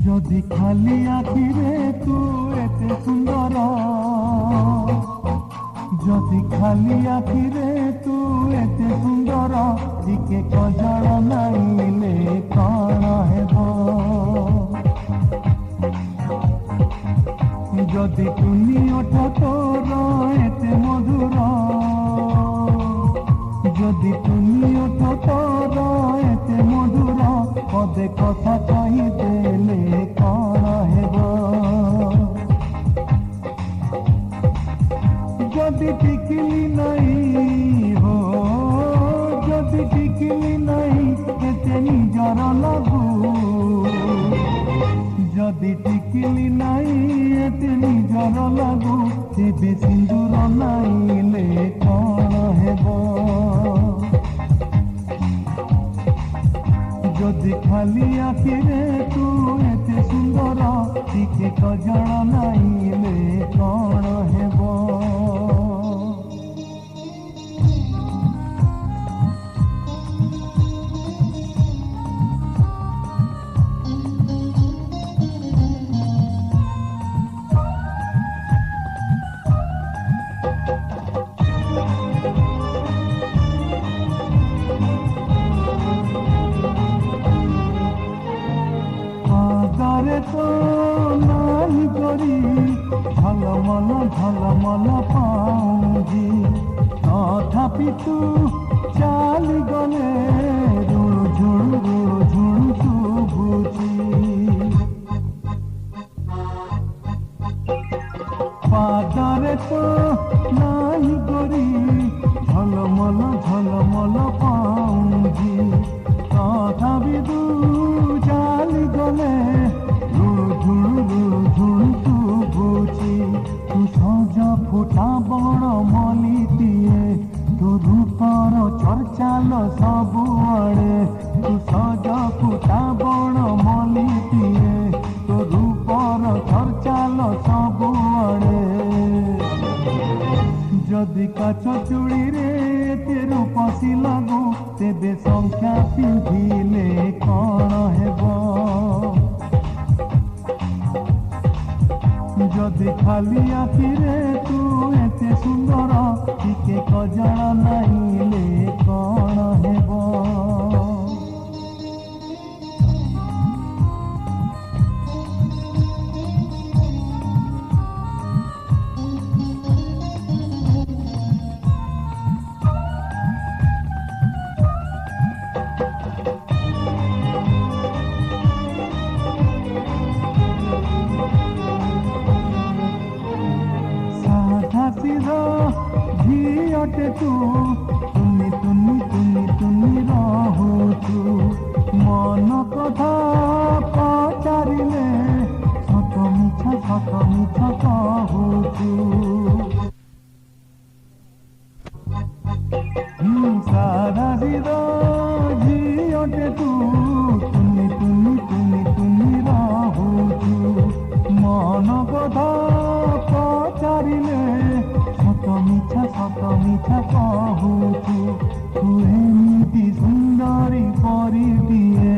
যদি খালি আখিরে তু এতে সুন্দর, যদি খালি আখিরে তু এতে সুন্দর, টিকে কজল নাইলে কଣ ହେବ। যদি তুমি ওঠ তোর এতে মধুর, যদি তুমি ওঠ তোর এতে মধুর, পদে কথা কহিদেলে কଣ ହେବ। যদি টিকিলি নাই হো, যদি টিকিলি নাই এতে নিজর লাগু, যদি টিকিলি নাই এতে নিজর লাগু, তেবে সিন্দুর নাইলে কଣ ହେବ। যদি খালি আখিরে তু এতে সুন্দর, টিকে কজল নাইলে কଣ ହେବ। তো নাই করি ঝলমল ঝলমল পাউজি, তথাপি তু চালি গলে ঝুড়ু ঝুড়ু ঝুড়ু শুভুছি। পাদরে তো নাই করি ঝলমল ঝলমল পাউজি, তথাপি তু চালি গলে সজ ফুটা বড় মলিটিয়ে, তু রূপর চর্চাল ସବୁଆଡ଼େ। তু সজ ফুটা বড় মলিটিয়ে, তু রূপর চর্চাল ସବୁଆଡ଼େ। যদি কাছ চুড়িরে এতে রূপসী লাগু, তেবে সংখ্যা পিঁধিলে কଣ ହେବ। যদি খালি আখিরে তু এতে সুন্দর, টিকে কজল নাইলে কଣ ହେବ। ঝিଅଟେ ତୁ ତୁନି ତୁନି ତୁନି ତୁନି ରହୁଛୁ, ମନ କଥା ପଚାରିଲେ ସତ ମିଛ କହୁଛୁ। ସାରା ଦିନ ଝିଅଟେ ତୁ ତୁନି ତୁନି ତୁନି ତୁନି ରହୁଛୁ, ମନ କଥା ପଚାରିଲେ ସତ ମିଛ କହୁଛୁ। ତୁ ଏମିତି ସୁନ୍ଦରୀ ପରିଟିଏ,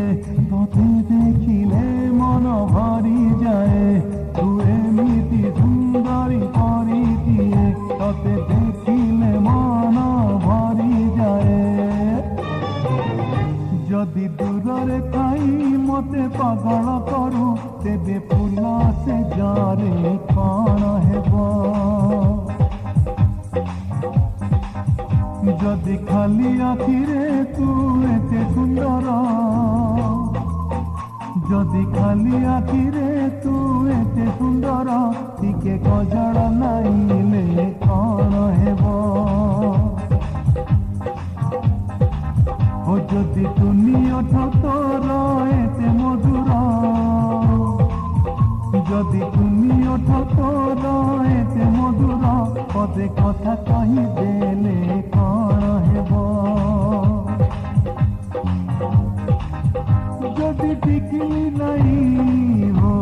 ତତେ ଦେଖିଲେ ମନ ଭରିଯାଏ। ତୁ ଏମିତି ସୁନ୍ଦରୀ ପରିଟିଏ, ତତେ ଦେଖିଲେ ମନ ଭରିଯାଏ। ଯଦି ଦୂରରେ ଥାଇ ମତେ ପାଗଳ କରୁ, ତେବେ ଫୁଲ ସେ ଜରେ କଣ ହେବ। যদি খালি আখিরে তু এতে সুন্দর, যদি খালি আখিরে তু এতে সুন্দর, টিকে কজল নাইলে কଣ ହେବ। ও যদি তুমি ওঠ তোর এতে মধুর, যদি তুমি ওঠ তোর এতে মধুর, से कथा कही देले कौन हेबो जदि टिकली नहीं हो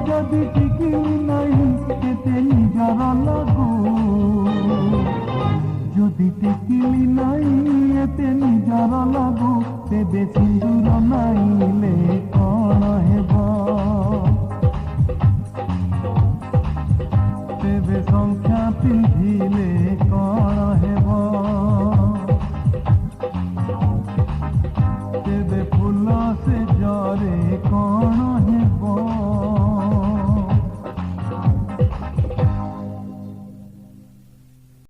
जदि टिकली नहीं केते निजर लागू जदि टिकली नहीं एते निजर लागू तेबे सिंदूर नहीं